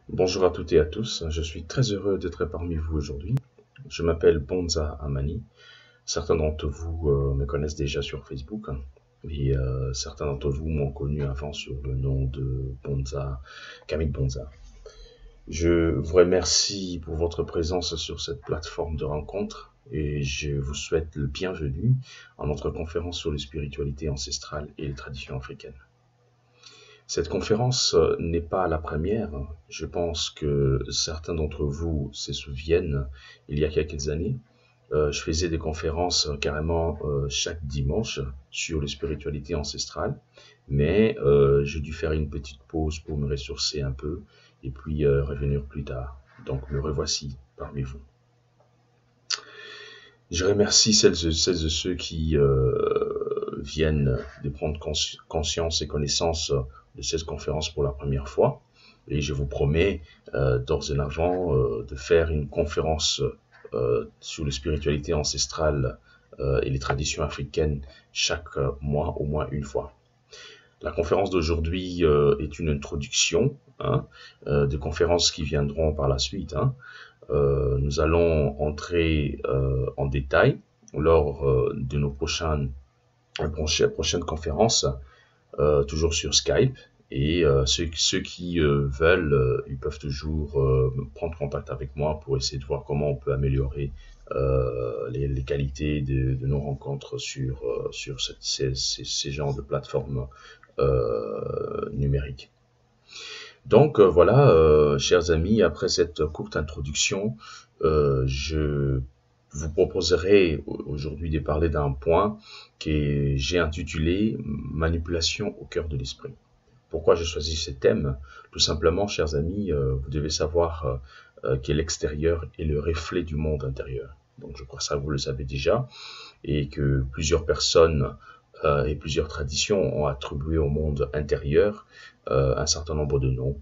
Bonjour à toutes et à tous, je suis très heureux d'être parmi vous aujourd'hui. Je m'appelle Bonza Amani. Certains d'entre vous me connaissent déjà sur Facebook et certains d'entre vous m'ont connu avant sur le nom de Bonza, Kamil Bonza. Je vous remercie pour votre présence sur cette plateforme de rencontre et je vous souhaite le bienvenu à notre conférence sur les spiritualités ancestrales et les traditions africaines. Cette conférence n'est pas la première. Je pense que certains d'entre vous se souviennent, il y a quelques années, je faisais des conférences carrément chaque dimanche sur les spiritualités ancestrales, mais j'ai dû faire une petite pause pour me ressourcer un peu et puis revenir plus tard. Donc me revoici parmi vous. Je remercie celles et ceux qui viennent de prendre conscience et connaissance de cette conférence pour la première fois. Et je vous promets d'ores et avant de faire une conférence sur les spiritualités ancestrales et les traditions africaines chaque mois, au moins une fois. La conférence d'aujourd'hui est une introduction de conférences qui viendront par la suite. Nous allons entrer en détail lors de nos prochaines conférences, toujours sur Skype. Et ceux qui veulent, ils peuvent toujours prendre contact avec moi pour essayer de voir comment on peut améliorer les qualités de nos rencontres sur ces genres de plateformes numériques. Donc voilà, chers amis, après cette courte introduction, je vous proposerai aujourd'hui de parler d'un point que j'ai intitulé « Manipulation au cœur de l'esprit ». Pourquoi j'ai choisi ce thème? Tout simplement, chers amis, vous devez savoir que l'extérieur est le reflet du monde intérieur. Donc je crois que ça vous le savez déjà, et que plusieurs personnes et plusieurs traditions ont attribué au monde intérieur un certain nombre de noms.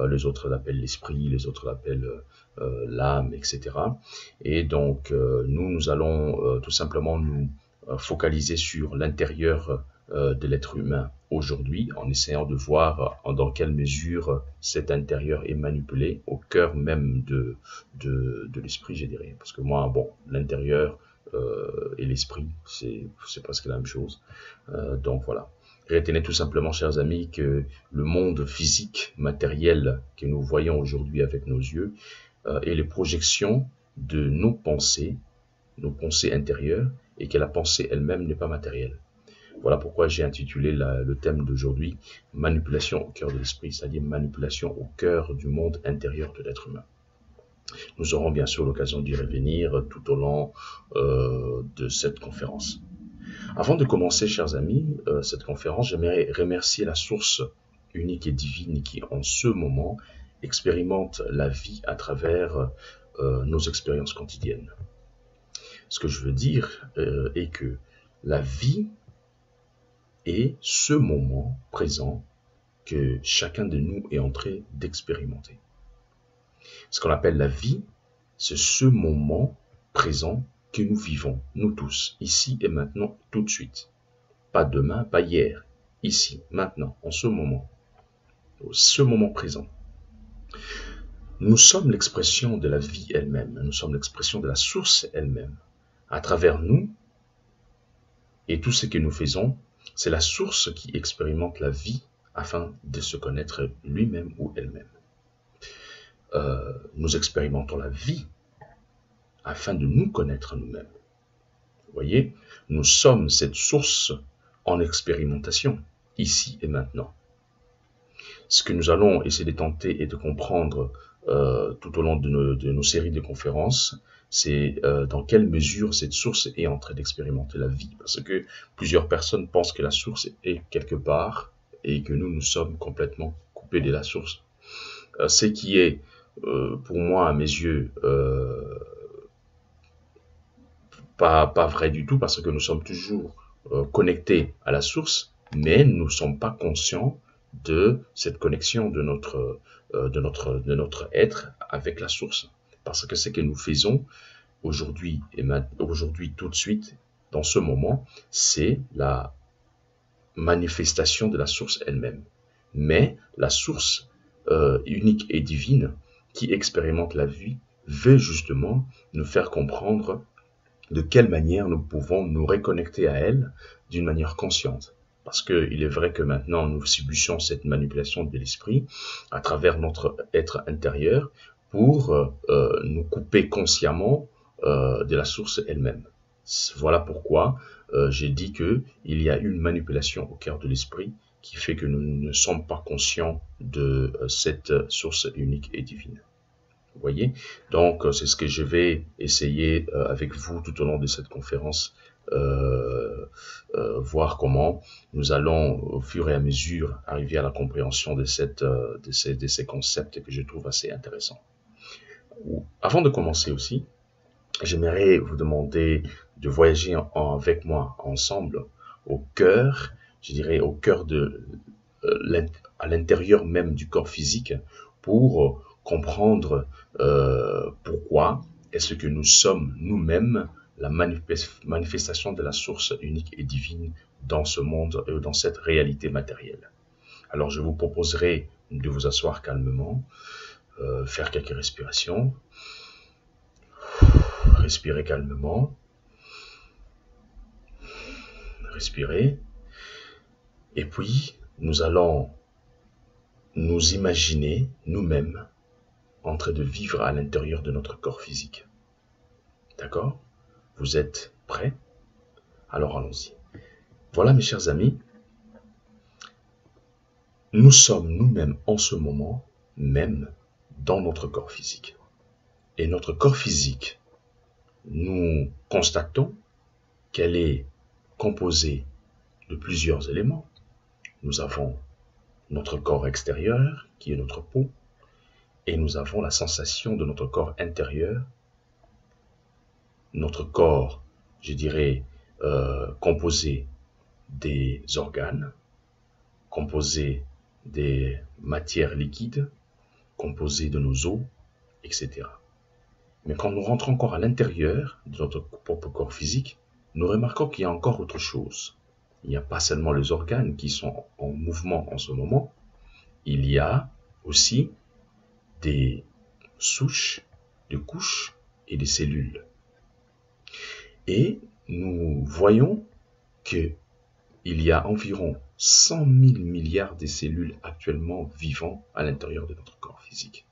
Les autres l'appellent l'esprit, les autres l'appellent l'âme, etc. Et donc, nous allons tout simplement nous focaliser sur l'intérieur de l'être humain aujourd'hui, en essayant de voir dans quelle mesure cet intérieur est manipulé au cœur même de l'esprit, je dirais. Parce que moi, bon, l'intérieur et l'esprit, c'est presque la même chose. Donc voilà. Retenez tout simplement, chers amis, que le monde physique, matériel que nous voyons aujourd'hui avec nos yeux, est les projections de nos pensées intérieures, et que la pensée elle-même n'est pas matérielle. Voilà pourquoi j'ai intitulé le thème d'aujourd'hui « Manipulation au cœur de l'esprit », c'est-à-dire manipulation au cœur du monde intérieur de l'être humain. Nous aurons bien sûr l'occasion d'y revenir tout au long de cette conférence. Avant de commencer, chers amis, cette conférence, j'aimerais remercier la source unique et divine qui, en ce moment, expérimente la vie à travers nos expériences quotidiennes. Ce que je veux dire est que la vie est ce moment présent que chacun de nous est en train d'expérimenter. Ce qu'on appelle la vie, c'est ce moment présent que nous vivons, nous tous, ici et maintenant, tout de suite. Pas demain, pas hier, ici, maintenant, en ce moment présent. Nous sommes l'expression de la vie elle-même, nous sommes l'expression de la source elle-même. À travers nous et tout ce que nous faisons, c'est la source qui expérimente la vie afin de se connaître lui-même ou elle-même. Nous expérimentons la vie afin de nous connaître nous-mêmes. Vous voyez, nous sommes cette source en expérimentation, ici et maintenant. Ce que nous allons essayer de tenter et de comprendre tout au long de nos séries de conférences, c'est dans quelle mesure cette source est en train d'expérimenter la vie. Parce que plusieurs personnes pensent que la source est quelque part et que nous sommes complètement coupés de la source. Ce qui est, pour moi, à mes yeux, pas vrai du tout, parce que nous sommes toujours connectés à la source, mais nous ne sommes pas conscients de cette connexion de notre être avec la source. Parce que ce que nous faisons aujourd'hui tout de suite, dans ce moment, c'est la manifestation de la source elle-même. Mais la source unique et divine qui expérimente la vie veut justement nous faire comprendre de quelle manière nous pouvons nous reconnecter à elle d'une manière consciente. Parce qu'il est vrai que maintenant nous subissons cette manipulation de l'esprit à travers notre être intérieur pour nous couper consciemment de la source elle-même. Voilà pourquoi j'ai dit qu'il y a une manipulation au cœur de l'esprit qui fait que nous ne sommes pas conscients de cette source unique et divine. Vous voyez? Donc, c'est ce que je vais essayer avec vous tout au long de cette conférence, voir comment nous allons, au fur et à mesure, arriver à la compréhension de ces concepts que je trouve assez intéressants. Avant de commencer aussi, j'aimerais vous demander de voyager avec moi ensemble au cœur, je dirais au cœur à l'intérieur même du corps physique pour comprendre pourquoi est-ce que nous sommes nous-mêmes la manifestation de la source unique et divine dans ce monde et dans cette réalité matérielle. Alors je vous proposerai de vous asseoir calmement, faire quelques respirations, respirer calmement, respirer, et puis nous allons nous imaginer nous-mêmes en train de vivre à l'intérieur de notre corps physique. D'accord? Vous êtes prêts? Alors allons-y. Voilà mes chers amis, nous sommes nous-mêmes en ce moment même dans notre corps physique. Et notre corps physique, nous constatons qu'elle est composée de plusieurs éléments. Nous avons notre corps extérieur, qui est notre peau, et nous avons la sensation de notre corps intérieur, notre corps, je dirais, composé des organes, composé des matières liquides, composé de nos os, etc. Mais quand nous rentrons encore à l'intérieur de notre propre corps physique, nous remarquons qu'il y a encore autre chose. Il n'y a pas seulement les organes qui sont en mouvement en ce moment, il y a aussi des souches, des couches et des cellules. Et nous voyons qu'il y a environ 100 000 milliards de cellules actuellement vivant à l'intérieur de notre corps physique.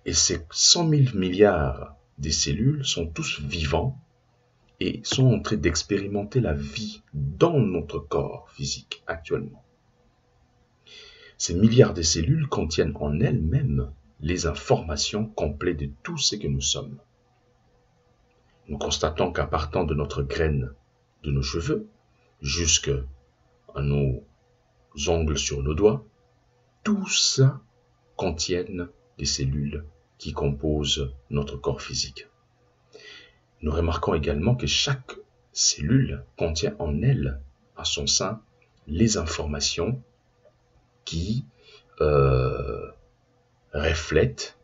Et ces 100 000 milliards de cellules sont tous vivants et sont en train d'expérimenter la vie dans notre corps physique actuellement. Ces milliards de cellules contiennent en elles-mêmes les informations complètes de tout ce que nous sommes. Nous constatons qu'à partant de notre graine, de nos cheveux, jusqu'à nos ongles sur nos doigts, tout ça contiennent des cellules qui composent notre corps physique. Nous remarquons également que chaque cellule contient en elle, à son sein, les informations qui reflètent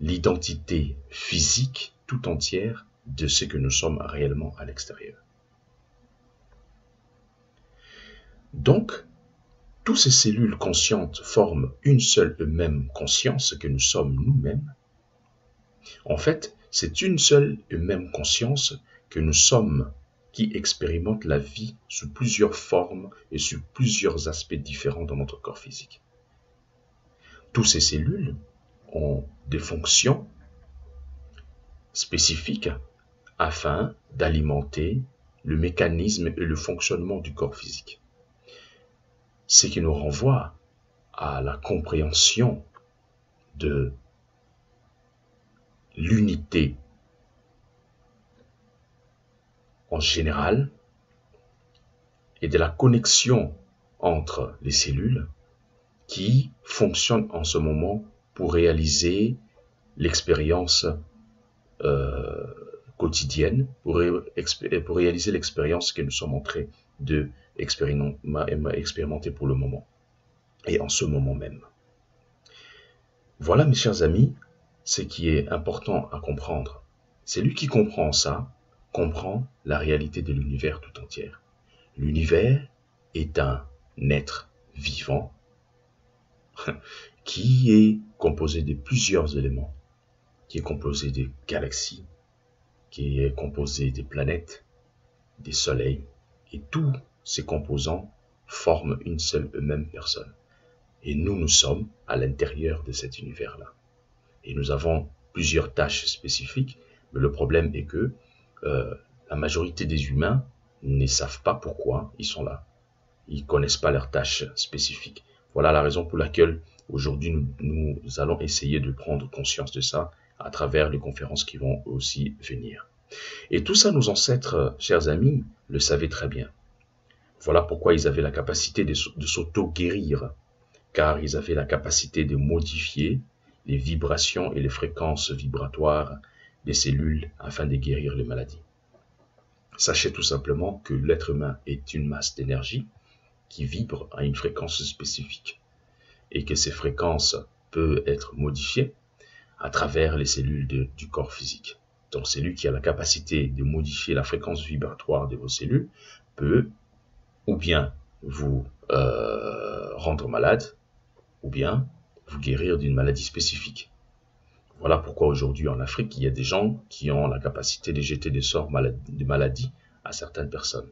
l'identité physique tout entière de ce que nous sommes réellement à l'extérieur. Donc, toutes ces cellules conscientes forment une seule et même conscience que nous sommes nous-mêmes. En fait, c'est une seule et même conscience que nous sommes qui expérimente la vie sous plusieurs formes et sous plusieurs aspects différents dans notre corps physique. Toutes ces cellules ont des fonctions spécifiques afin d'alimenter le mécanisme et le fonctionnement du corps physique. Ce qui nous renvoie à la compréhension de l'unité en général et de la connexion entre les cellules qui fonctionnent en ce moment pour réaliser l'expérience quotidienne, pour réaliser l'expérience que nous sommes en train de expérimenter pour le moment et en ce moment même. Voilà mes chers amis, ce qui est important à comprendre. Celui qui comprend ça, comprend la réalité de l'univers tout entier. L'univers est un être vivant, qui est composé de plusieurs éléments, qui est composé des galaxies, qui est composé des planètes, des soleils, et tous ces composants forment une seule et même personne. Et nous sommes à l'intérieur de cet univers-là. Et nous avons plusieurs tâches spécifiques, mais le problème est que la majorité des humains ne savent pas pourquoi ils sont là. Ils ne connaissent pas leurs tâches spécifiques. Voilà la raison pour laquelle aujourd'hui nous allons essayer de prendre conscience de ça à travers les conférences qui vont aussi venir. Et tout ça, nos ancêtres, chers amis, le savaient très bien. Voilà pourquoi ils avaient la capacité de s'auto-guérir, car ils avaient la capacité de modifier les vibrations et les fréquences vibratoires des cellules afin de guérir les maladies. Sachez tout simplement que l'être humain est une masse d'énergie qui vibre à une fréquence spécifique et que ces fréquences peuvent être modifiées à travers les cellules du corps physique. Donc celui qui a la capacité de modifier la fréquence vibratoire de vos cellules peut ou bien vous rendre malade ou bien vous guérir d'une maladie spécifique. Voilà pourquoi aujourd'hui en Afrique, il y a des gens qui ont la capacité de jeter des sorts de maladies à certaines personnes.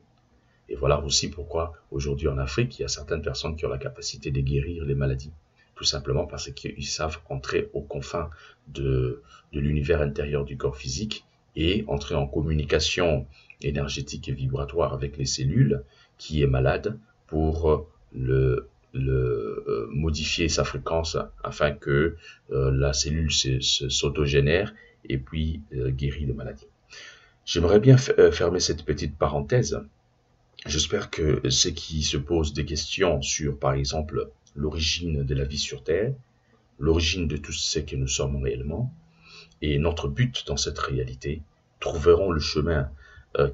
Et voilà aussi pourquoi aujourd'hui en Afrique, il y a certaines personnes qui ont la capacité de guérir les maladies. Tout simplement parce qu'ils savent entrer aux confins de l'univers intérieur du corps physique et entrer en communication énergétique et vibratoire avec les cellules qui est malade pour modifier sa fréquence afin que la cellule s'autogénère et puis guérit les maladies. J'aimerais bien fermer cette petite parenthèse. J'espère que ceux qui se posent des questions sur, par exemple, l'origine de la vie sur Terre, l'origine de tout ce que nous sommes réellement, et notre but dans cette réalité, trouveront le chemin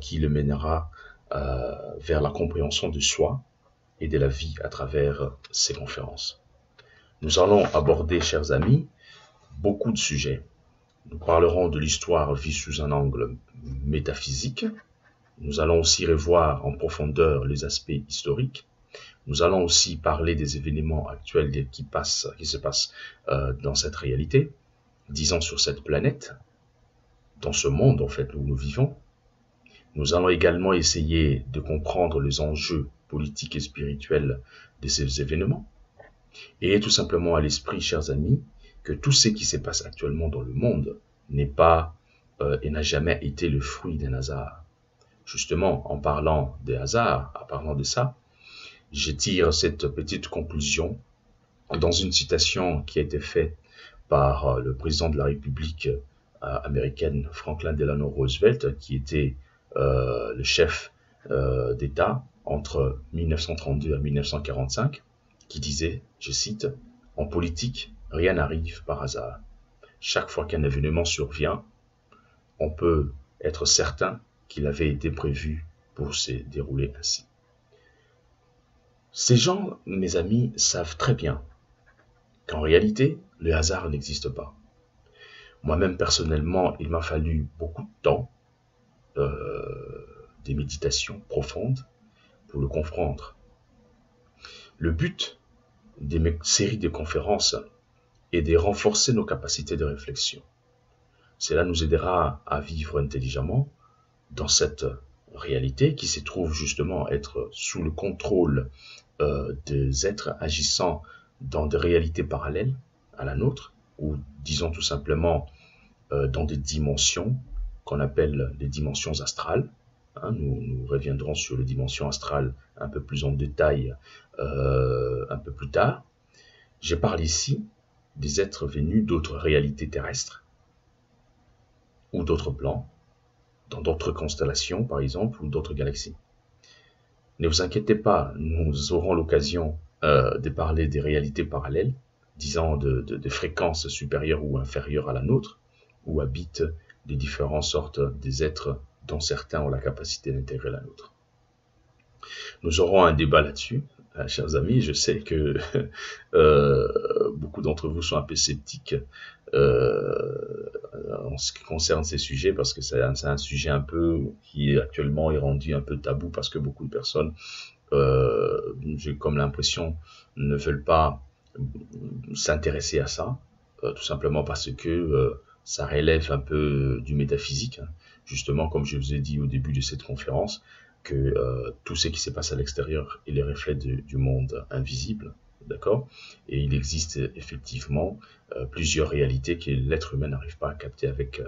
qui le mènera vers la compréhension de soi et de la vie à travers ces conférences. Nous allons aborder, chers amis, beaucoup de sujets. Nous parlerons de l'histoire vue sous un angle métaphysique. Nous allons aussi revoir en profondeur les aspects historiques. Nous allons aussi parler des événements actuels qui se passent dans cette réalité, disons sur cette planète, dans ce monde en fait où nous vivons. Nous allons également essayer de comprendre les enjeux politiques et spirituels de ces événements. Et tout simplement à l'esprit, chers amis, que tout ce qui se passe actuellement dans le monde n'est pas et n'a jamais été le fruit d'un hasard. Justement, en parlant des hasards, en parlant de ça, je tire cette petite conclusion dans une citation qui a été faite par le président de la République américaine, Franklin Delano Roosevelt, qui était le chef d'État entre 1932 à 1945, qui disait, je cite, « En politique, rien n'arrive par hasard. Chaque fois qu'un événement survient, on peut être certain qu'il avait été prévu pour se dérouler ainsi. » Ces gens, mes amis, savent très bien qu'en réalité, le hasard n'existe pas. Moi-même, personnellement, il m'a fallu beaucoup de temps, des méditations profondes, pour le comprendre. Le but des séries de conférences est de renforcer nos capacités de réflexion. Cela nous aidera à vivre intelligemment dans cette réalité qui se trouve justement être sous le contrôle des êtres agissant dans des réalités parallèles à la nôtre, ou disons tout simplement dans des dimensions qu'on appelle les dimensions astrales. Nous reviendrons sur les dimensions astrales un peu plus en détail un peu plus tard. Je parle ici des êtres venus d'autres réalités terrestres ou d'autres plans, dans d'autres constellations par exemple, ou d'autres galaxies. Ne vous inquiétez pas, nous aurons l'occasion de parler des réalités parallèles, disons de fréquences supérieures ou inférieures à la nôtre, où habitent les différentes sortes des êtres dont certains ont la capacité d'intégrer la nôtre. Nous aurons un débat là-dessus, chers amis. Je sais que beaucoup d'entre vous sont un peu sceptiques en ce qui concerne ces sujets, parce que c'est un sujet un peu qui actuellement est rendu un peu tabou, parce que beaucoup de personnes, j'ai comme l'impression, ne veulent pas s'intéresser à ça, tout simplement parce que ça relève un peu du métaphysique, hein. Justement, comme je vous ai dit au début de cette conférence, que tout ce qui se passe à l'extérieur est le reflet du monde invisible, d'accord? Et il existe effectivement plusieurs réalités que l'être humain n'arrive pas à capter avec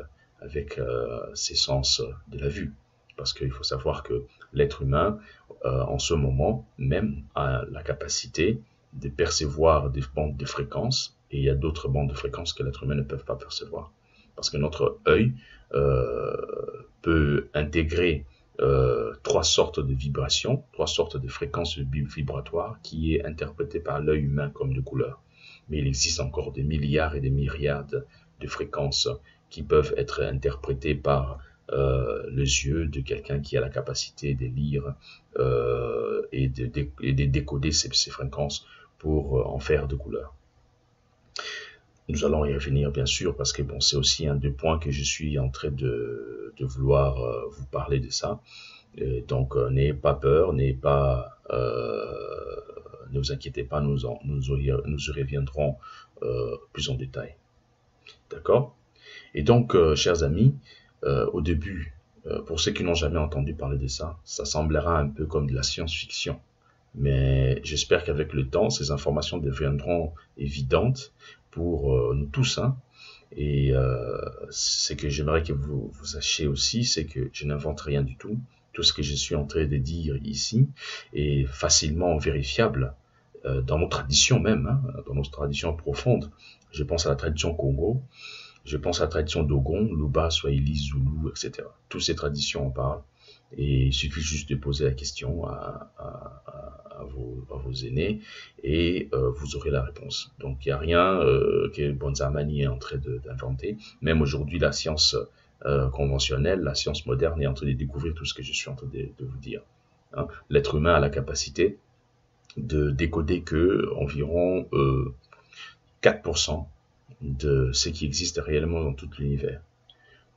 ses sens de la vue. Parce qu'il faut savoir que l'être humain, en ce moment même, a la capacité de percevoir des bandes de fréquences, et il y a d'autres bandes de fréquences que l'être humain ne peut pas percevoir. Parce que notre œil peut intégrer trois sortes de vibrations, trois sortes de fréquences vibratoires qui est interprétée par l'œil humain comme de couleurs. Mais il existe encore des milliards et des myriades de fréquences qui peuvent être interprétées par les yeux de quelqu'un qui a la capacité de lire et de décoder ces fréquences pour en faire de couleurs. Nous allons y revenir bien sûr parce que bon, c'est aussi un des points que je suis en train de vouloir vous parler de ça. Et donc n'ayez pas peur, ne vous inquiétez pas, nous y reviendrons plus en détail. D'accord? Et donc, chers amis, au début, pour ceux qui n'ont jamais entendu parler de ça, ça semblera un peu comme de la science-fiction. Mais j'espère qu'avec le temps, ces informations deviendront évidentes pour nous tous, hein. Et ce que j'aimerais que vous sachiez aussi, c'est que je n'invente rien du tout. Tout ce que je suis en train de dire ici est facilement vérifiable dans nos traditions même, hein, dans nos traditions profondes. Je pense à la tradition Congo, je pense à la tradition Dogon, Luba, Swahili, Zulu, etc. Toutes ces traditions en parlent. Et il suffit juste de poser la question à vos aînés et vous aurez la réponse. Donc il n'y a rien que Bonzamani est en train d'inventer. Même aujourd'hui, la science conventionnelle, la science moderne est en train de découvrir tout ce que je suis en train de vous dire. Hein. L'être humain a la capacité de décoder que environ 4% de ce qui existe réellement dans tout l'univers.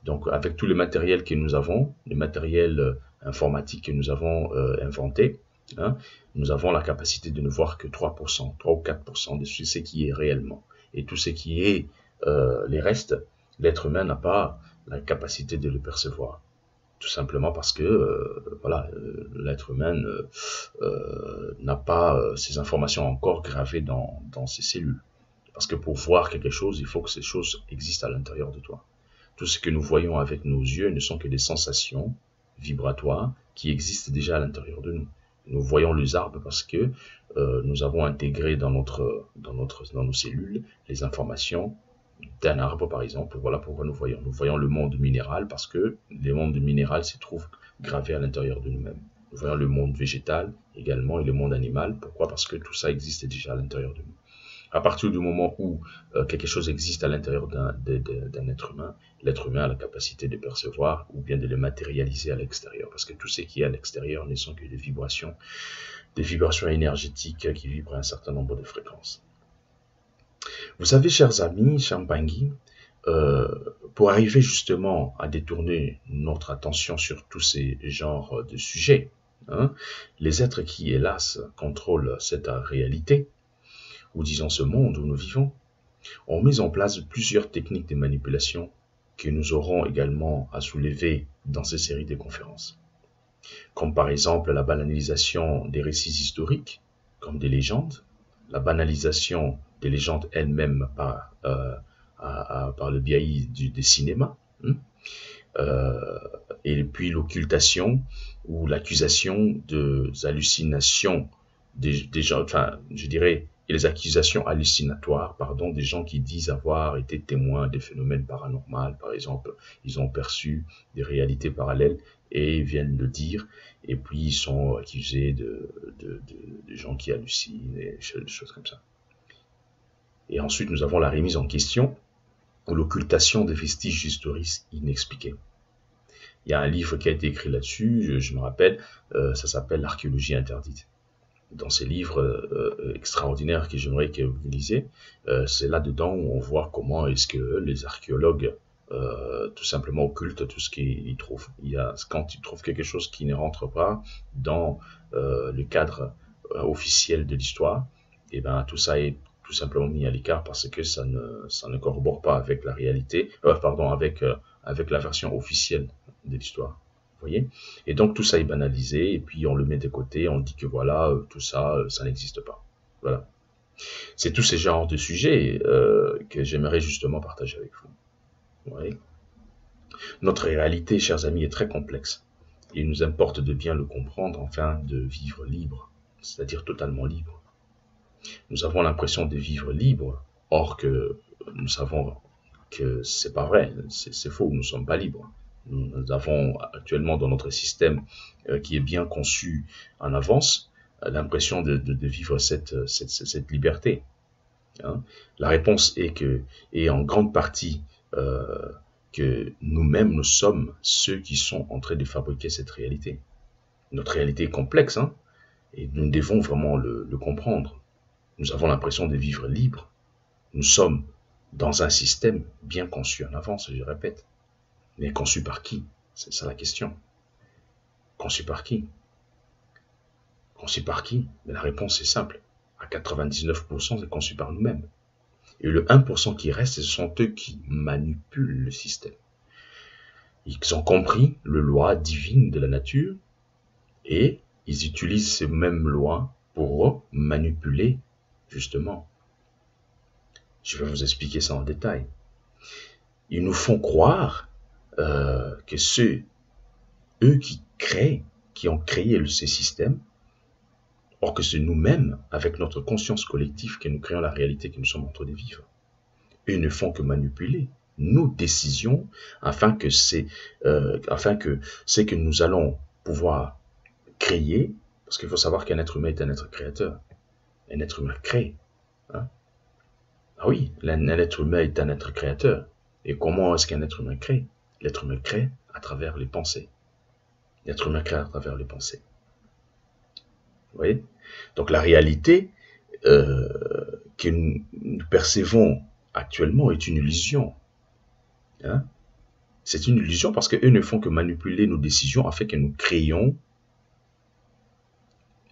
Donc, avec tout le matériel que nous avons, le matériel informatique que nous avons inventé, hein, nous avons la capacité de ne voir que 3%, 3 ou 4% de ce qui est réellement. Et tout ce qui est les restes, l'être humain n'a pas la capacité de le percevoir. Tout simplement parce que voilà, l'être humain n'a pas ces informations encore gravées dans ses cellules. Parce que pour voir quelque chose, il faut que ces choses existent à l'intérieur de toi. Tout ce que nous voyons avec nos yeux ne sont que des sensations vibratoires qui existent déjà à l'intérieur de nous. Nous voyons les arbres parce que nous avons intégré dans nos cellules les informations d'un arbre, par exemple. Voilà pourquoi nous voyons. Nous voyons le monde minéral parce que le monde minéral se trouve gravé à l'intérieur de nous-mêmes. Nous voyons le monde végétal également et le monde animal. Pourquoi? Parce que tout ça existe déjà à l'intérieur de nous. À partir du moment où quelque chose existe à l'intérieur d'un être humain, l'être humain a la capacité de percevoir ou bien de le matérialiser à l'extérieur. Parce que tout ce qui est à l'extérieur ne sont que des vibrations énergétiques qui vibrent à un certain nombre de fréquences. Vous savez, chers amis, Champangui, pour arriver justement à détourner notre attention sur tous ces genres de sujets, hein, les êtres qui, hélas, contrôlent cette réalité, ou disons ce monde où nous vivons, ont mis en place plusieurs techniques de manipulation que nous aurons également à soulever dans ces séries de conférences. Comme par exemple la banalisation des récits historiques, comme des légendes, la banalisation des légendes elles-mêmes par le biais des cinémas, et puis l'occultation ou l'accusation des hallucinations des gens, enfin, je dirais, et les accusations hallucinatoires, des gens qui disent avoir été témoins des phénomènes paranormaux, par exemple, ils ont perçu des réalités parallèles et ils viennent le dire, et puis ils sont accusés de gens qui hallucinent, et des choses comme ça. Et ensuite, nous avons la remise en question ou l'occultation des vestiges historiques inexpliqués. Il y a un livre qui a été écrit là-dessus, je me rappelle, ça s'appelle L'archéologie interdite. Dans ces livres extraordinaires que j'aimerais que vous lisiez, c'est là-dedans où on voit comment est-ce que les archéologues tout simplement occultent tout ce qu'ils trouvent. Quand ils trouvent quelque chose qui ne rentre pas dans le cadre officiel de l'histoire, et ben tout tout simplement mis à l'écart parce que ça ne corrobore pas avec la réalité, avec la version officielle de l'histoire. Vous voyez? Et donc tout ça est banalisé, et puis on le met de côté, on dit que voilà, tout ça, ça n'existe pas. Voilà. C'est tous ces genres de sujets que j'aimerais justement partager avec vous. Vous voyez? Notre réalité, chers amis, est très complexe. Il nous importe de bien le comprendre afin de vivre libre, c'est-à-dire totalement libre. Nous avons l'impression de vivre libre, or que nous savons que c'est pas vrai, c'est faux, nous ne sommes pas libres. Nous avons actuellement dans notre système qui est bien conçu en avance l'impression de vivre cette liberté. Hein. La réponse est en grande partie que nous-mêmes, nous sommes ceux qui sont en train de fabriquer cette réalité. Notre réalité est complexe, hein, et nous devons vraiment le comprendre. Nous avons l'impression de vivre libre. Nous sommes dans un système bien conçu en avance, je répète. Mais conçu par qui? C'est ça la question. Conçu par qui? Conçu par qui? Mais la réponse est simple. À 99%, c'est conçu par nous-mêmes. Et le 1% qui reste, ce sont eux qui manipulent le système. Ils ont compris les lois divines de la nature et ils utilisent ces mêmes lois pour manipuler, justement. Je vais vous expliquer ça en détail. Ils nous font croire que eux qui ont créé ces systèmes, or que c'est nous-mêmes, avec notre conscience collective, que nous créons la réalité que nous sommes en train de vivre. Eux ne font que manipuler nos décisions afin que ce que nous allons pouvoir créer, parce qu'il faut savoir qu'un être humain est un être créateur. Un être humain crée. Hein? Ah oui, un être humain est un être créateur. Et comment est-ce qu'un être humain crée? L'être humain crée à travers les pensées. L'être humain crée à travers les pensées. Vous voyez? Donc la réalité que nous percevons actuellement est une illusion. Hein? C'est une illusion parce qu'eux ne font que manipuler nos décisions afin que nous créions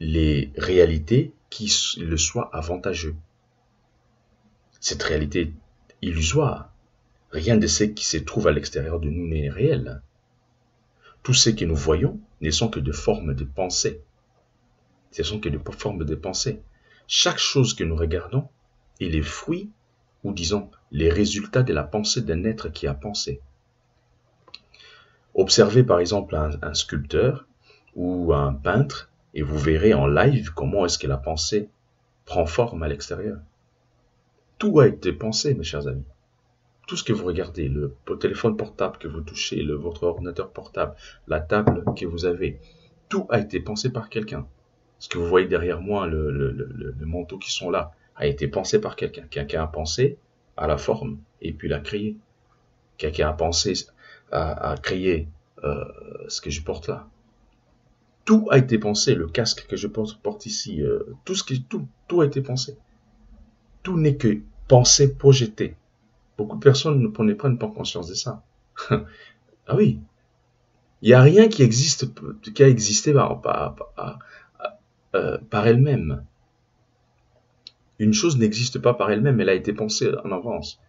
les réalités qui le soient avantageux. Cette réalité illusoire, rien de ce qui se trouve à l'extérieur de nous n'est réel. Tout ce que nous voyons ne sont que de formes de pensée. Ce sont que de formes de pensée. Chaque chose que nous regardons est les fruits, ou disons, les résultats de la pensée d'un être qui a pensé. Observez par exemple un sculpteur ou un peintre et vous verrez en live comment est-ce que la pensée prend forme à l'extérieur. Tout a été pensé, mes chers amis. Tout ce que vous regardez, le téléphone portable que vous touchez, votre ordinateur portable, la table que vous avez, tout a été pensé par quelqu'un. Ce que vous voyez derrière moi, le manteau qui sont là, a été pensé par quelqu'un. Quelqu'un a pensé à la forme et puis l'a créé. Quelqu'un a pensé à créer ce que je porte là. Tout a été pensé. Le casque que je porte ici, tout a été pensé. Tout n'est que pensée projetée. Beaucoup de personnes ne prennent pas conscience de ça. Ah oui, il n'y a rien qui a existé par elle-même. Une chose n'existe pas par elle-même, elle a été pensée en avance.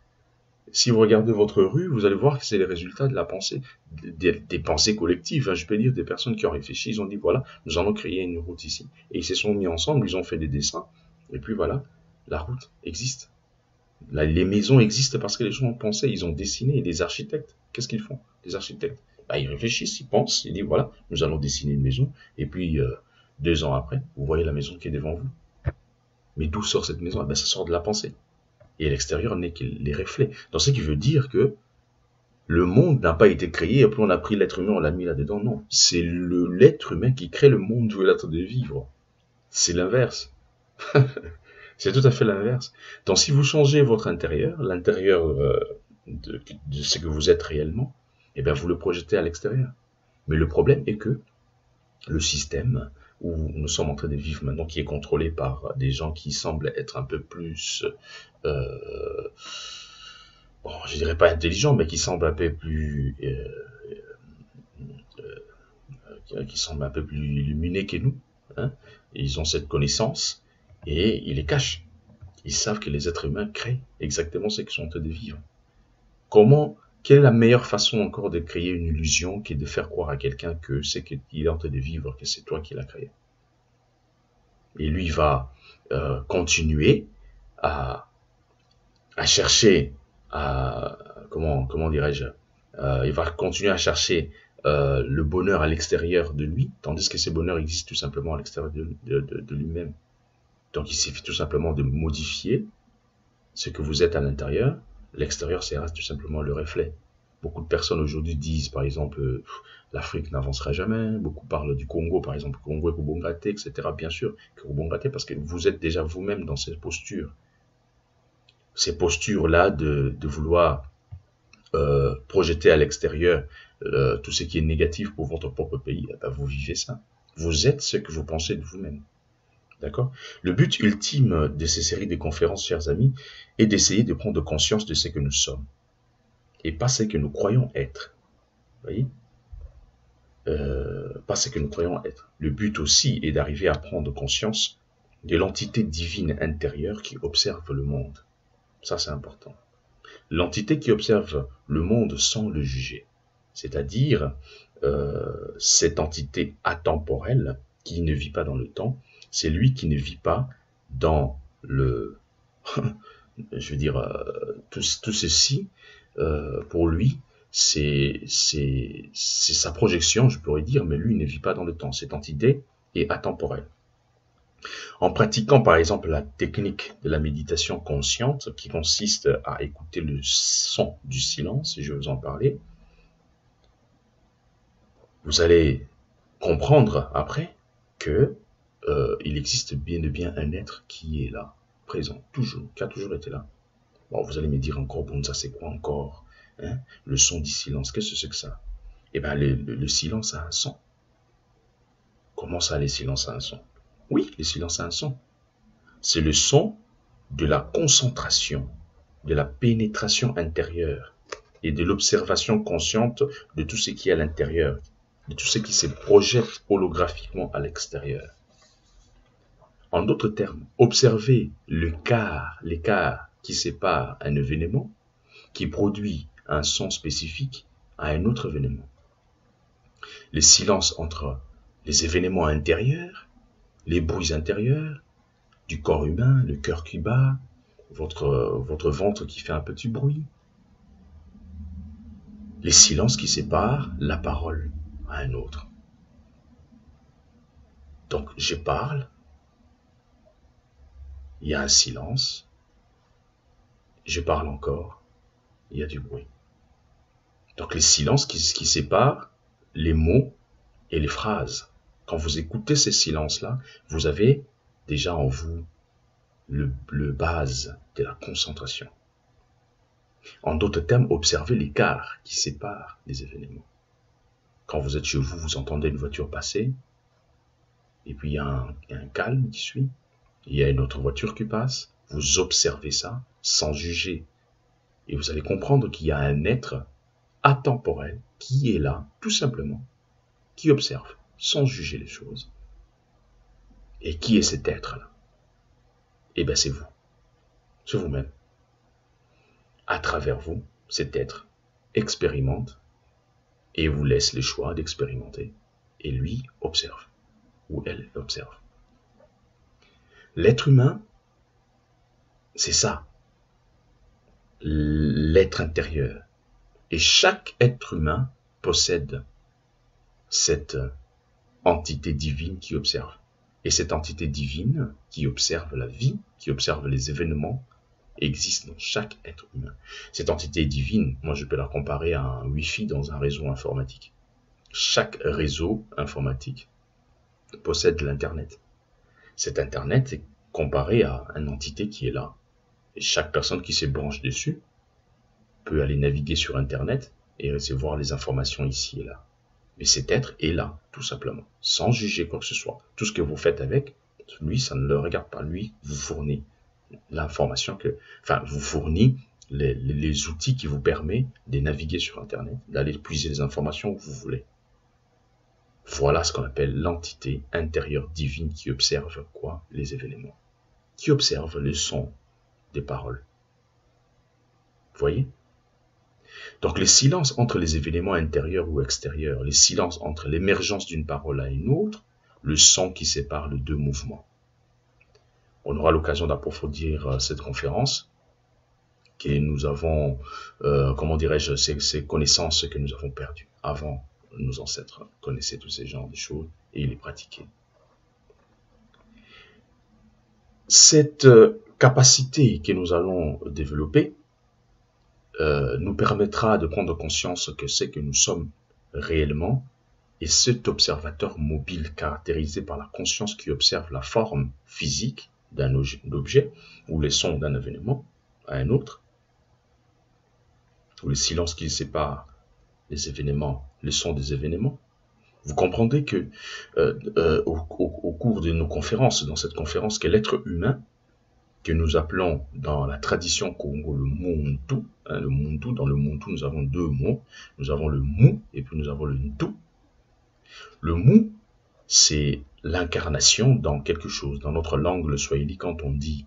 Si vous regardez votre rue, vous allez voir que c'est les résultats de la pensée, des pensées collectives, hein, je peux dire, des personnes qui ont réfléchi, ils ont dit voilà, nous allons créer une route ici. Et ils se sont mis ensemble, ils ont fait des dessins, et puis voilà, la route existe. Les maisons existent parce que les gens ont pensé, ils ont dessiné. Et les architectes, qu'est-ce qu'ils font? Les architectes, ils réfléchissent, ils pensent, ils disent voilà, nous allons dessiner une maison, et puis 2 ans après, vous voyez la maison qui est devant vous. Mais d'où sort cette maison? Ça sort de la pensée. Et l'extérieur n'est que les reflets. Donc ce qui veut dire que le monde n'a pas été créé, et puis on a pris l'être humain, on l'a mis là-dedans. Non, c'est l'être humain qui crée le monde où il est en train de vivre. C'est l'inverse. C'est tout à fait l'inverse. Donc si vous changez votre intérieur, l'intérieur de ce que vous êtes réellement, eh bien vous le projetez à l'extérieur. Mais le problème est que le système où nous sommes en train de vivre maintenant, qui est contrôlé par des gens qui semblent être un peu plus, je dirais pas intelligents, mais qui semblent un peu plus, qui semblent un peu plus illuminés que nous. Hein. Ils ont cette connaissance et ils les cachent. Ils savent que les êtres humains créent exactement ce qu'ils sont en train de vivre. Quelle est la meilleure façon encore de créer une illusion qui est de faire croire à quelqu'un que c'est qu'il est en train de vivre, que c'est toi qui l'as créé. Et lui va continuer à chercher, comment dirais-je, il va continuer à chercher le bonheur à l'extérieur de lui, tandis que ce bonheur existe tout simplement à l'extérieur de lui-même. Donc il suffit tout simplement de modifier ce que vous êtes à l'intérieur. L'extérieur, c'est tout simplement le reflet. Beaucoup de personnes aujourd'hui disent, par exemple, l'Afrique n'avancera jamais. Beaucoup parlent du Congo, par exemple, Congo et Kubongate, etc. Bien sûr, Kubongate, parce que vous êtes déjà vous-même dans cette posture. Ces postures-là de vouloir projeter à l'extérieur tout ce qui est négatif pour votre propre pays, ben vous vivez ça. Vous êtes ce que vous pensez de vous-même. D'accord? Le but ultime de ces séries de conférences, chers amis, est d'essayer de prendre conscience de ce que nous sommes et pas ce que nous croyons être. Vous voyez? Pas ce que nous croyons être. Le but aussi est d'arriver à prendre conscience de l'entité divine intérieure qui observe le monde. Ça, c'est important. L'entité qui observe le monde sans le juger. C'est-à-dire cette entité atemporelle qui ne vit pas dans le temps, c'est lui qui ne vit pas dans le... je veux dire, tout ceci, pour lui, c'est sa projection, je pourrais dire, mais lui ne vit pas dans le temps. Cette entité est atemporelle. En pratiquant par exemple la technique de la méditation consciente qui consiste à écouter le son du silence, et je vais vous en parler, vous allez comprendre après que il existe bien et bien un être qui est là, présent, toujours, qui a toujours été là. Bon, vous allez me dire encore, bon, ça c'est quoi encore, hein? Le son du silence, qu'est-ce que c'est que ça? Eh bien, le silence a un son. Comment ça, le silence a un son? Oui, le silence a un son. C'est le son de la concentration, de la pénétration intérieure et de l'observation consciente de tout ce qui est à l'intérieur, de tout ce qui se projette holographiquement à l'extérieur. En d'autres termes, observer l'écart qui sépare un événement qui produit un son spécifique à un autre événement. Le silence entre les événements intérieurs, les bruits intérieurs, du corps humain, le cœur qui bat, votre ventre qui fait un petit bruit. Les silences qui séparent la parole à un autre. Donc, je parle, il y a un silence, je parle encore, il y a du bruit. Donc, les silences qui séparent les mots et les phrases. Quand vous écoutez ces silences-là, vous avez déjà en vous le base de la concentration. En d'autres termes, observez l'écart qui sépare les événements. Quand vous êtes chez vous, vous entendez une voiture passer, et puis il y a un calme qui suit, il y a une autre voiture qui passe, vous observez ça sans juger, et vous allez comprendre qu'il y a un être atemporel qui est là, tout simplement, qui observe, sans juger les choses. Et qui est cet être-là? Eh bien, c'est vous. C'est vous-même. À travers vous, cet être expérimente et vous laisse le choix d'expérimenter. Et lui observe, ou elle observe. L'être humain, c'est ça. L'être intérieur. Et chaque être humain possède cette entité divine qui observe. Et cette entité divine qui observe la vie, qui observe les événements, existe dans chaque être humain. Cette entité divine, moi je peux la comparer à un Wi-Fi dans un réseau informatique. Chaque réseau informatique possède l'Internet. Cet Internet est comparé à une entité qui est là. Et chaque personne qui se branche dessus peut aller naviguer sur Internet et recevoir les informations ici et là. Mais cet être est là, tout simplement, sans juger quoi que ce soit. Tout ce que vous faites avec, lui, ça ne le regarde pas. Lui, vous fournit l'information vous fournit les outils qui vous permettent de naviguer sur Internet, d'aller puiser les informations où vous voulez. Voilà ce qu'on appelle l'entité intérieure divine qui observe quoi? Les événements. Qui observe le son des paroles. Vous voyez? Donc les silences entre les événements intérieurs ou extérieurs, les silences entre l'émergence d'une parole à une autre, le son qui sépare les deux mouvements. On aura l'occasion d'approfondir cette conférence que nous avons, comment dirais-je, ces connaissances que nous avons perdues. Avant, nos ancêtres connaissaient tous ces genres de choses et ils les pratiquaient. Cette capacité que nous allons développer nous permettra de prendre conscience que c'est que nous sommes réellement et cet observateur mobile caractérisé par la conscience qui observe la forme physique d'un objet ou les sons d'un événement à un autre, ou le silence qui sépare les événements, les sons des événements. Vous comprendrez que au cours de nos conférences, dans cette conférence, que l'être humain, que nous appelons dans la tradition Congo le Muntu, le Muntu, dans le Muntu nous avons deux mots, nous avons le Mu et puis nous avons le Ntu. Le Mu, c'est l'incarnation dans quelque chose. Dans notre langue, le Swahili, quand on dit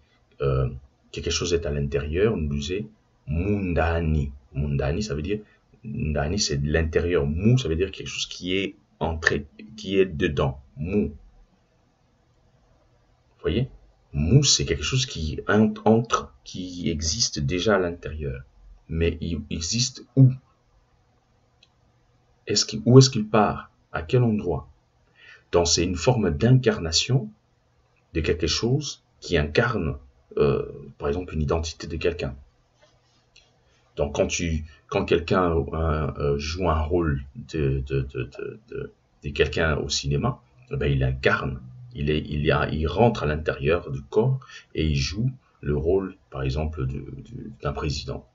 quelque chose est à l'intérieur, on nous disait Mundani. Mundani, ça veut dire, Mundani, c'est de l'intérieur. Mu, ça veut dire quelque chose qui est entré, qui est dedans. Mu. Vous voyez? Mu, c'est quelque chose qui entre, qui existe déjà à l'intérieur. Mais il existe où? Où est-ce qu'il part? À quel endroit? Donc, c'est une forme d'incarnation de quelque chose qui incarne, par exemple, une identité de quelqu'un. Donc, quand quelqu'un joue un rôle de quelqu'un au cinéma, ben, il incarne. Il rentre à l'intérieur du corps et il joue le rôle, par exemple, d'un président.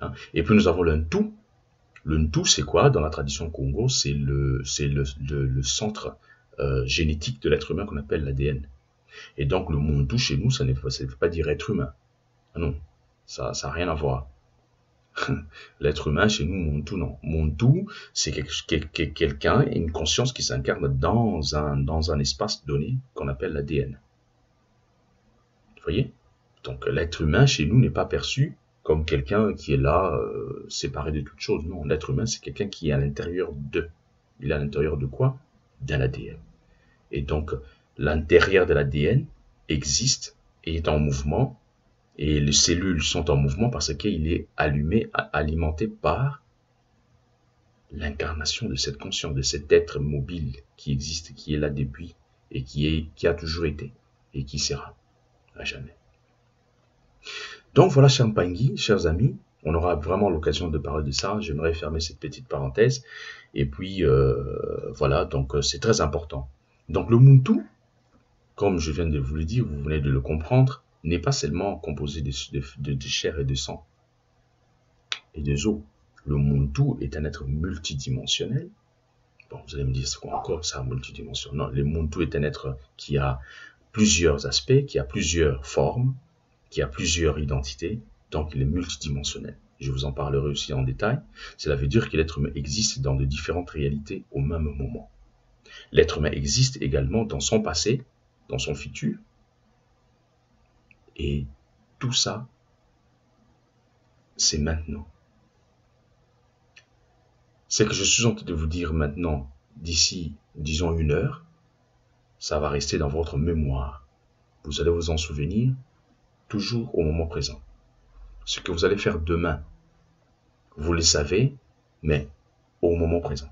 Hein? Et puis nous avons le Ntu. Le Ntu, c'est quoi? Dans la tradition Congo, c'est le centre génétique de l'être humain qu'on appelle l'ADN. Et donc le Muntu chez nous, ça ne veut pas dire être humain. Ah non, ça n'a rien à voir. L'être humain, chez nous, Muntu, non. Muntu, c'est quelqu'un, une conscience qui s'incarne dans un espace donné qu'on appelle l'ADN. Vous voyez? Donc l'être humain, chez nous, n'est pas perçu comme quelqu'un qui est là, séparé de toute chose. Non, l'être humain, c'est quelqu'un qui est à l'intérieur de. Il est à l'intérieur de quoi? D'un ADN. Et donc, l'intérieur de l'ADN existe et est en mouvement. Et les cellules sont en mouvement parce qu'il est alimenté par l'incarnation de cette conscience, de cet être mobile qui existe, qui est là depuis et qui a toujours été et qui sera à jamais. Donc voilà, Champangui, chers amis, on aura vraiment l'occasion de parler de ça. J'aimerais fermer cette petite parenthèse. Et puis, voilà, donc c'est très important. Donc le Muntu, comme je viens de vous le dire, vous venez de le comprendre, n'est pas seulement composé de chair et de sang et des os. Le Muntu est un être multidimensionnel. Bon, vous allez me dire, c'est quoi encore ça, multidimensionnel? Non, le Muntu est un être qui a plusieurs aspects, qui a plusieurs formes, qui a plusieurs identités, donc il est multidimensionnel. Je vous en parlerai aussi en détail. Cela veut dire que l'être humain existe dans de différentes réalités au même moment. L'être humain existe également dans son passé, dans son futur, et tout ça, c'est maintenant. Ce que je suis en train de vous dire maintenant, d'ici, disons 1 heure, ça va rester dans votre mémoire. Vous allez vous en souvenir toujours au moment présent. Ce que vous allez faire demain, vous le savez, mais au moment présent.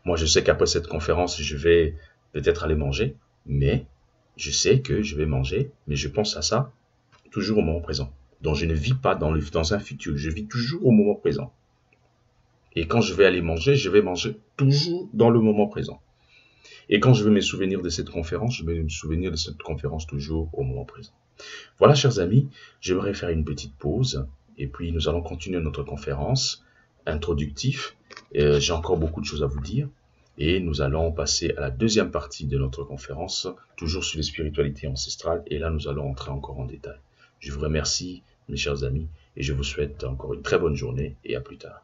Moi, je sais qu'après cette conférence, je vais peut-être aller manger, mais je sais que je vais manger, mais je pense à ça toujours au moment présent. Donc, je ne vis pas dans un futur, je vis toujours au moment présent. Et quand je vais aller manger, je vais manger toujours dans le moment présent. Et quand je vais me souvenir de cette conférence, je vais me souvenir de cette conférence toujours au moment présent. Voilà, chers amis, j'aimerais faire une petite pause et puis nous allons continuer notre conférence introductive. J'ai encore beaucoup de choses à vous dire et nous allons passer à la deuxième partie de notre conférence, toujours sur les spiritualités ancestrales, et là nous allons entrer encore en détail. Je vous remercie, mes chers amis, et je vous souhaite encore une très bonne journée et à plus tard.